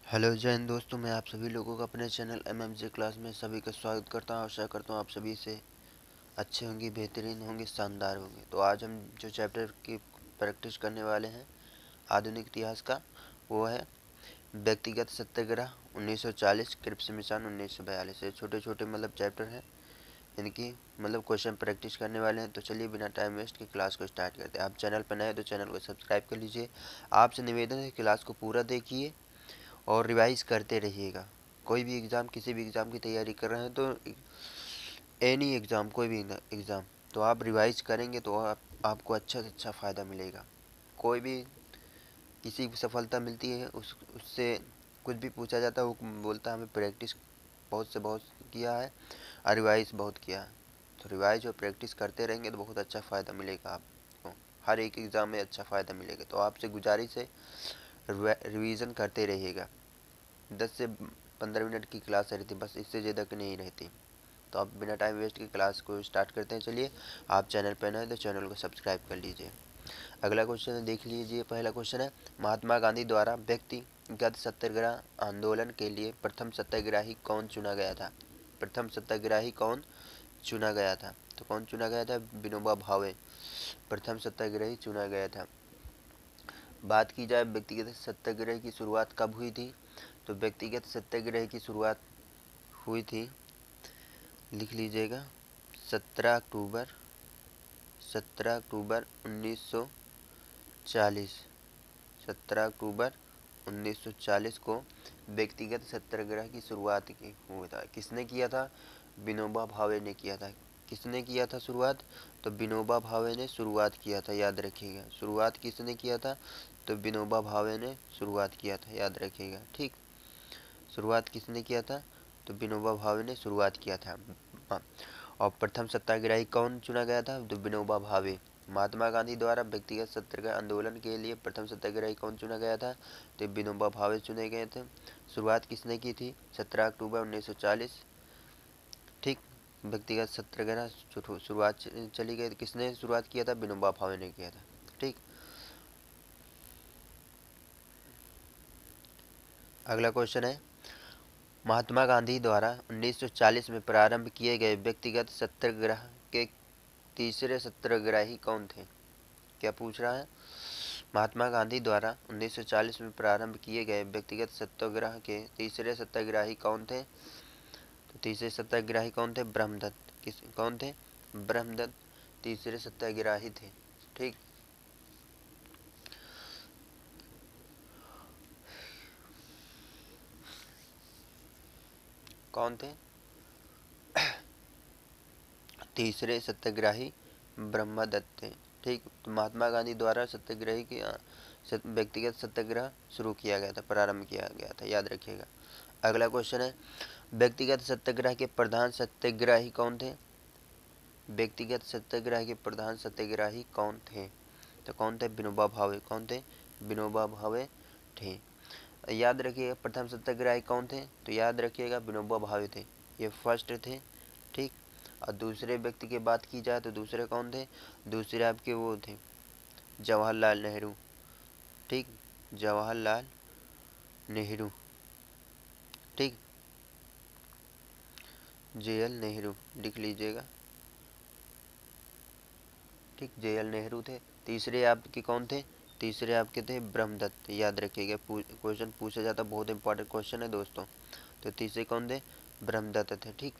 Hello जय हिंद दोस्तों, मैं आप सभी लोगों का अपने चैनल एमएमजे क्लास में सभी का स्वागत करता हूं। आशा करता हूं आप सभी से अच्छे होंगे, बेहतरीन होंगे, शानदार होंगे। तो आज हम जो चैप्टर की प्रैक्टिस करने वाले हैं आधुनिक इतिहास का, वो है व्यक्तिगत सत्याग्रह 1940, क्रिप्स मिशन 1942। ये छोटे छोटे चैप्टर हैं, इनकी क्वेश्चन प्रैक्टिस करने वाले हैं। तो चलिए बिना टाइम वेस्ट के क्लास को स्टार्ट करते हैं। आप चैनल पर नए हैं तो चैनल को सब्सक्राइब कर लीजिए। आपसे निवेदन है क्लास को पूरा देखिए और रिवाइज करते रहिएगा। कोई भी एग्ज़ाम, किसी भी एग्ज़ाम की तैयारी कर रहे हैं तो एनी एग्ज़ाम, कोई भी एग्ज़ाम, तो आप रिवाइज करेंगे तो आपको अच्छा से अच्छा फ़ायदा मिलेगा। कोई भी किसी की सफलता मिलती है उससे कुछ भी पूछा जाता है, वो बोलता है हमें प्रैक्टिस बहुत से बहुत किया है और रिवाइज बहुत किया है। तो रिवाइज और प्रैक्टिस करते रहेंगे तो बहुत अच्छा फ़ायदा मिलेगा आपको। हर एक एग्ज़ाम में अच्छा फ़ायदा मिलेगा। तो आपसे गुजारिश है रिवीजन करते रहिएगा। 10 से 15 मिनट की क्लास रहती, बस इससे ज़्यादा की नहीं रहती। तो आप बिना टाइम वेस्ट की क्लास को स्टार्ट करते हैं। चलिए, आप चैनल पर नए हैं तो चैनल को सब्सक्राइब कर लीजिए। अगला क्वेश्चन है, देख लीजिए। पहला क्वेश्चन है, महात्मा गांधी द्वारा व्यक्तिगत सत्याग्रह आंदोलन के लिए प्रथम सत्याग्रही कौन चुना गया था? प्रथम सत्याग्रही कौन चुना गया था? तो कौन चुना गया था? विनोबा भावे प्रथम सत्याग्रही चुना गया था। बात की जाए व्यक्तिगत सत्याग्रह की शुरुआत कब हुई थी, तो व्यक्तिगत सत्याग्रह की शुरुआत हुई थी, लिख लीजिएगा, 17 अक्टूबर 17 अक्टूबर 1940। 17 अक्टूबर 1940 को व्यक्तिगत सत्याग्रह की शुरुआत की हुआ था। किसने किया था? विनोबा भावे ने किया था। किसने किया था शुरुआत? तो विनोबा भावे ने शुरुआत किया था, याद रखिएगा। शुरुआत किसने किया था? तो विनोबा भावे ने शुरुआत किया था, याद रखिएगा। ठीक, शुरुआत किसने किया था? तो विनोबा भावे ने शुरुआत किया था। और प्रथम सत्याग्रही कौन चुना गया था? तो विनोबा भावे। महात्मा गांधी द्वारा व्यक्तिगत सत्याग्रह आंदोलन के लिए प्रथम सत्याग्रही कौन चुना गया था? तो विनोबा भावे चुने गए थे। शुरुआत किसने की थी? 17 अक्टूबर 1940। ठीक, व्यक्तिगत सत्याग्रह शुरुआत चली गई, किसने शुरुआत किया था? विनोबा भावे ने किया था। ठीक, अगला क्वेश्चन है, महात्मा गांधी द्वारा 1940 में प्रारंभ किए गए व्यक्तिगत सत्याग्रह के तीसरे सत्याग्रही कौन थे? क्या पूछ रहा है? महात्मा गांधी द्वारा 1940 में प्रारंभ किए गए व्यक्तिगत सत्याग्रह के तीसरे सत्याग्रही कौन थे? तो तीसरे सत्याग्रही कौन थे? ब्रह्मदत्त। किस कौन थे? ब्रह्मदत्त तीसरे सत्याग्रही थे। ठीक, कौन थे तीसरे सत्याग्रही? ब्रह्मदत्त थे। ठीक, तो महात्मा गांधी द्वारा सत्याग्रही के व्यक्तिगत सत्याग्रह शुरू किया गया था, प्रारंभ किया गया था, याद रखिएगा। अगला क्वेश्चन है, व्यक्तिगत सत्याग्रह के प्रधान सत्याग्रही कौन थे? व्यक्तिगत सत्याग्रह के प्रधान सत्याग्रही कौन थे? तो कौन थे? विनोबा भावे। कौन थे? विनोबा भावे थे। याद रखिएगा, प्रथम सत्याग्रही कौन थे? तो याद रखिएगा विनोबा भावे थे, ये फर्स्ट थे। ठीक, और दूसरे व्यक्ति की बात की जाए तो दूसरे कौन थे? दूसरे आपके वो थे जवाहरलाल नेहरू। ठीक, जवाहरलाल नेहरू। ठीक, JL नेहरू लिख लीजिएगा। ठीक, JL नेहरू थे। तीसरे आपके कौन थे? तीसरे आपके थे ब्रह्मदत्त, याद रखिएगा, क्वेश्चन पूछा जाता, बहुत इंपॉर्टेंट क्वेश्चन है दोस्तों। तो तीसरे कौन थे? ब्रह्मदत्त थे। ठीक,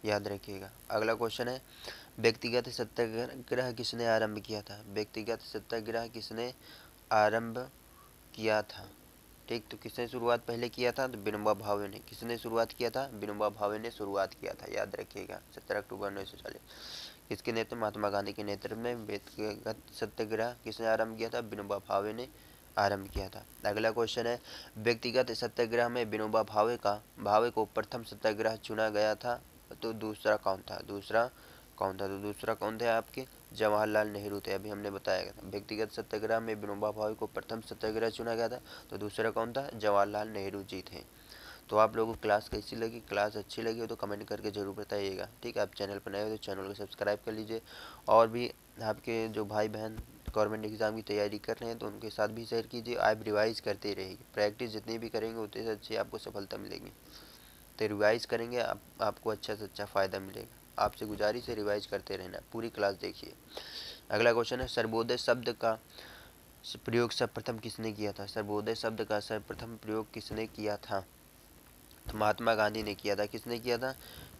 याद रखिएगा। अगला क्वेश्चन है, व्यक्तिगत सत्याग्रह किसने आरंभ किया था? व्यक्तिगत सत्याग्रह किसने आरंभ किया था? ठीक, तो किसने शुरुआत पहले किया था? तो विनोबा भावे ने। किसने शुरुआत किया था? विनोबा भावे ने शुरुआत किया था, याद रखिएगा। 17 अक्टूबर 1940। किसके नेतृत्व? महात्मा गांधी के नेतृत्व में व्यक्तिगत सत्याग्रह किसने आरंभ किया था? विनोबा भावे ने आरंभ किया था। अगला क्वेश्चन है, व्यक्तिगत सत्याग्रह में विनोबा भावे को प्रथम सत्याग्रह चुना गया था, तो दूसरा कौन था? दूसरा कौन था? तो दूसरा कौन थे आपके? जवाहरलाल नेहरू थे, अभी हमने बताया था। व्यक्तिगत सत्याग्रह में विनोबा भावे को प्रथम सत्याग्रह चुना गया था, तो दूसरा कौन था? जवाहरलाल नेहरू जी थे। तो आप लोगों को क्लास कैसी लगी? क्लास अच्छी लगी हो तो कमेंट करके ज़रूर बताइएगा। ठीक है, आप चैनल पर नए हो तो चैनल को सब्सक्राइब कर लीजिए। और भी आपके जो भाई बहन गवर्नमेंट एग्ज़ाम की तैयारी कर रहे हैं तो उनके साथ भी शेयर कीजिए। आप रिवाइज़ करते रहिए, प्रैक्टिस जितनी भी करेंगे उतनी अच्छी आपको सफलता मिलेगी। तो रिवाइज़ करेंगे आपको अच्छा से अच्छा फ़ायदा मिलेगा। आपसे गुजारिश है रिवाइज़ करते रहना, पूरी क्लास देखिए। अगला क्वेश्चन है, सर्वोदय शब्द का प्रयोग सर्वप्रथम किसने किया था? सर्वोदय शब्द का सर्वप्रथम प्रयोग किसने किया था? तो महात्मा गांधी ने किया था। किसने किया था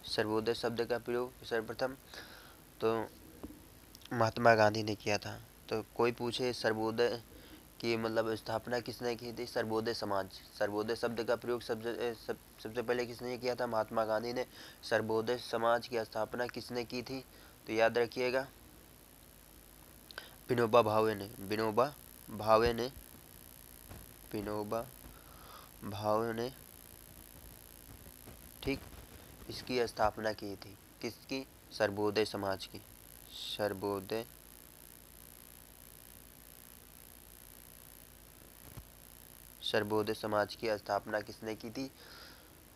सर्वोदय शब्द का प्रयोग सर्वप्रथम? तो महात्मा गांधी ने किया था। तो कोई पूछे सर्वोदय की मतलब स्थापना किसने की थी? सर्वोदय समाज। सर्वोदय शब्द का प्रयोग सबसे पहले किसने किया था? महात्मा गांधी ने। सर्वोदय समाज की स्थापना किसने की थी? तो याद रखिएगा, विनोबा भावे ने। विनोबा भावे ने, विनोबा भावे ने, ठीक, इसकी स्थापना की थी। किसकी? सर्वोदय समाज की। सर्वोदय सर्वोदय समाज की स्थापना किसने की थी?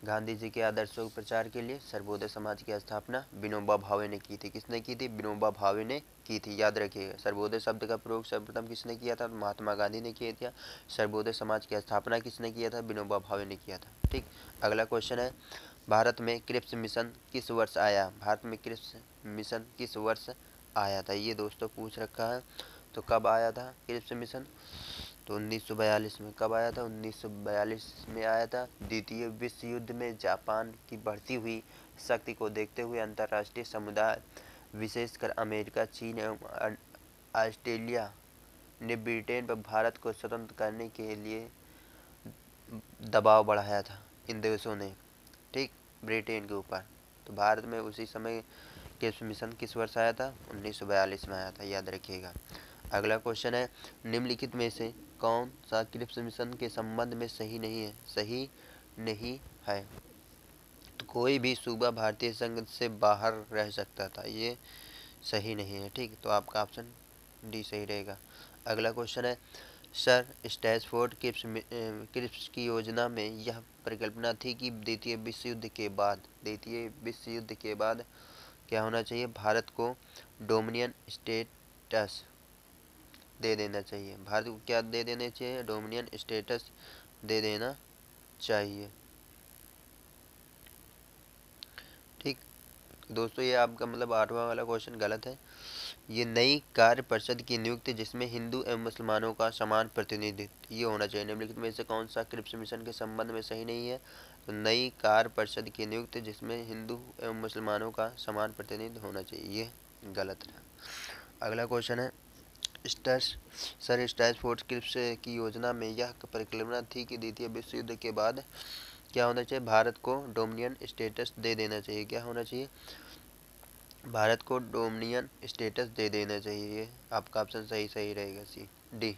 गांधी जी के आदर्शों के प्रचार के लिए सर्वोदय समाज की स्थापना विनोबा भावे ने की थी। किसने की थी? विनोबा भावे ने की थी। याद रखिएगा, सर्वोदय शब्द का प्रयोग सर्वप्रथम किसने किया था? महात्मा गांधी ने किया था। सर्वोदय समाज की स्थापना किसने किया था? विनोबा भावे ने किया था। ठीक। अगला क्वेश्चन है, भारत में क्रिप्स मिशन किस वर्ष आया? भारत में क्रिप्स मिशन किस वर्ष आया था? ये दोस्तों पूछ रखा है। तो कब आया था क्रिप्स मिशन? तो 1942 में। कब आया था? 1942 में आया था। द्वितीय विश्व युद्ध में जापान की बढ़ती हुई शक्ति को देखते हुए अंतर्राष्ट्रीय समुदाय, विशेषकर अमेरिका, चीन एवं ऑस्ट्रेलिया ने ब्रिटेन पर भारत को स्वतंत्र करने के लिए दबाव बढ़ाया था। इन देशों ने, ठीक, ब्रिटेन के ऊपर। तो भारत में उसी समय क्रिप्स मिशन किस वर्ष आया था? 1942 में आया था। याद रखिएगा। अगला क्वेश्चन है, निम्नलिखित में से कौन सा क्रिप्स मिशन के संबंध में सही नहीं है? सही नहीं है। तो कोई भी सूबा भारतीय संघ से बाहर रह सकता था, ये सही नहीं है। ठीक, तो आपका ऑप्शन डी सही रहेगा। अगला क्वेश्चन है, सर स्टैचफोर्ड क्रिप्स की योजना में यह परिकल्पना थी कि द्वितीय विश्व युद्ध के बाद क्या होना चाहिए? भारत को डोमिनियन स्टेटस दे देना चाहिए। भारत को क्या दे देना चाहिए? डोमिनियन स्टेटस दे देना चाहिए। ठीक दोस्तों, ये आपका मतलब 8वां वाला क्वेश्चन गलत है। ये नई कार्य परिषद की नियुक्ति जिसमें हिंदू एवं मुसलमानों का समान प्रतिनिधित्व ये होना चाहिए। निम्नलिखित में से कौन सा क्रिप्स मिशन के संबंध में सही नहीं है? तो नई कार्य परिषद की नियुक्ति जिसमें हिंदू एवं मुसलमानों का समान प्रतिनिधित्व होना चाहिए, ये गलत है। अगला क्वेश्चन है, स्टैचफोर्ड क्रिप्स की योजना में यह परिकल्पना थी कि द्वितीय विश्व युद्ध के बाद क्या होना चाहिए? भारत को डोमिनियन स्टेटस दे देना चाहिए। क्या होना चाहिए? भारत को डोमिनियन स्टेटस दे देना चाहिए। आपका ऑप्शन सही रहेगा, सी डी।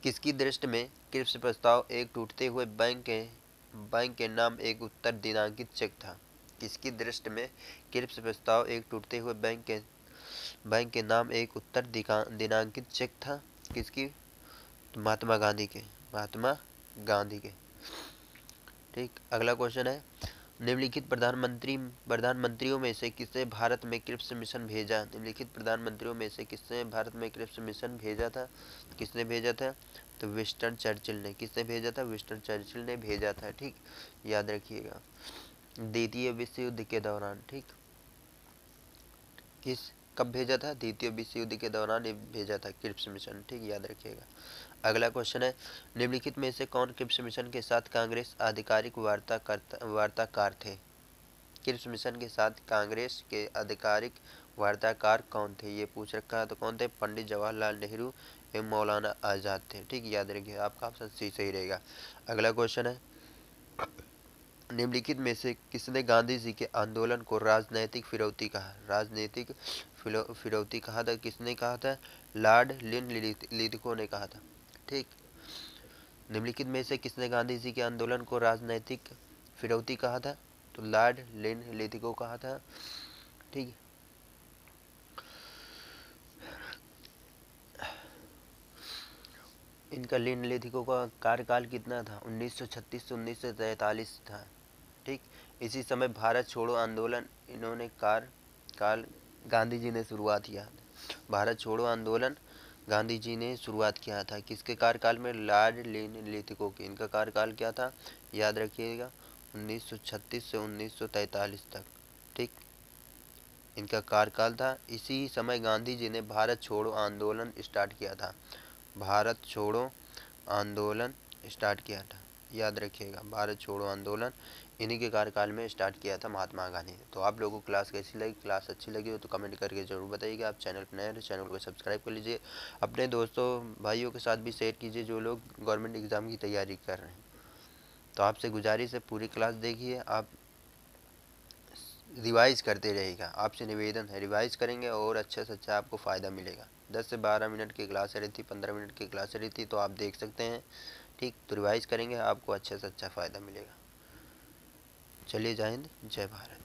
किसकी दृष्टि में क्रिप्स प्रस्ताव एक टूटते हुए बैंक के नाम एक उत्तर दिनांकित चेक था? किसकी दृष्टि में क्रिप्स प्रस्ताव एक टूटते हुए बैंक के नाम एक उत्तर दिनांकित चेक था? किसकी? महात्मा गांधी के। महात्मा गांधी के। ठीक। अगला क्वेश्चन है, निम्नलिखित प्रधानमंत्रियों में से किसने भारत में क्रिप्स मिशन भेजा? निम्नलिखित प्रधानमंत्रियों में से किसने भारत में क्रिप्स मिशन भेजा था? किसने भेजा था? तो विंस्टन चर्चिल ने। किसने भेजा था? विंस्टन चर्चिल ने भेजा था। ठीक, याद रखिएगा। द्वितीय विश्व युद्ध के दौरान। ठीक, कब भेजा था? द्वितीय विश्व युद्ध के दौरान ये भेजा था क्रिप्स मिशन। ठीक, याद रखिएगा। अगला क्वेश्चन है, निम्नलिखित में से कौन क्रिप्स मिशन के साथ कांग्रेस आधिकारिक वार्ताकार थे? क्रिप्स मिशन के साथ कांग्रेस के आधिकारिक वार्ताकार कौन थे? ये पूछ रखा है। तो कौन थे? पंडित जवाहरलाल नेहरू एवं मौलाना आज़ाद थे। ठीक, याद रखिए। आपका ऑप्शन सी सही रहेगा। अगला क्वेश्चन है, निम्नलिखित में से किसने गांधी जी के आंदोलन को राजनैतिक फिरौती कहा? राजनीतिक फिरौती कहा था। किसने कहा था? लॉर्ड लिंकन ने कहा था। ठीक, निम्नलिखित में से किसने गांधी जी के आंदोलन को राजनैतिक फिरौती कहा था? तो लॉर्ड लिंकन को कहा था। ठीक, इनका लिंकन का कार्यकाल कितना था? 1936 से 1943 था। ठीक, इसी समय भारत छोड़ो आंदोलन इन्होंने काल गांधी जी ने शुरुआत किया। भारत छोड़ो आंदोलन गांधी जी ने शुरुआत किया था। किसके कार्यकाल में? लॉर्ड लिंथगो के। इनका कार्यकाल क्या था? याद रखिएगा, 1936 से 1943 तक। ठीक, इनका कार्यकाल था। इसी समय गांधी जी ने भारत छोड़ो आंदोलन स्टार्ट किया था। भारत छोड़ो आंदोलन स्टार्ट किया था, याद रखिएगा, भारत छोड़ो आंदोलन इन्हीं के कार्यकाल में स्टार्ट किया था महात्मा गांधी ने। तो आप लोगों को क्लास कैसी लगी? क्लास अच्छी लगी हो तो कमेंट करके ज़रूर बताइएगा। आप चैनल पर नए हैं तो चैनल को सब्सक्राइब कर लीजिए। अपने दोस्तों भाइयों के साथ भी शेयर कीजिए जो लोग गवर्नमेंट एग्ज़ाम की तैयारी कर रहे हैं। तो आपसे गुजारिश है, पूरी क्लास देखिए, आप रिवाइज करते रहेगा। आपसे निवेदन है, रिवाइज करेंगे और अच्छा से अच्छा आपको फ़ायदा मिलेगा। 10 से 12 मिनट की क्लास रहती, 15 मिनट की क्लास रहती, तो आप देख सकते हैं। ठीक, तो रिवाइज करेंगे, आपको अच्छा से अच्छा फ़ायदा मिलेगा। चलिए, जय हिंद, जय भारत।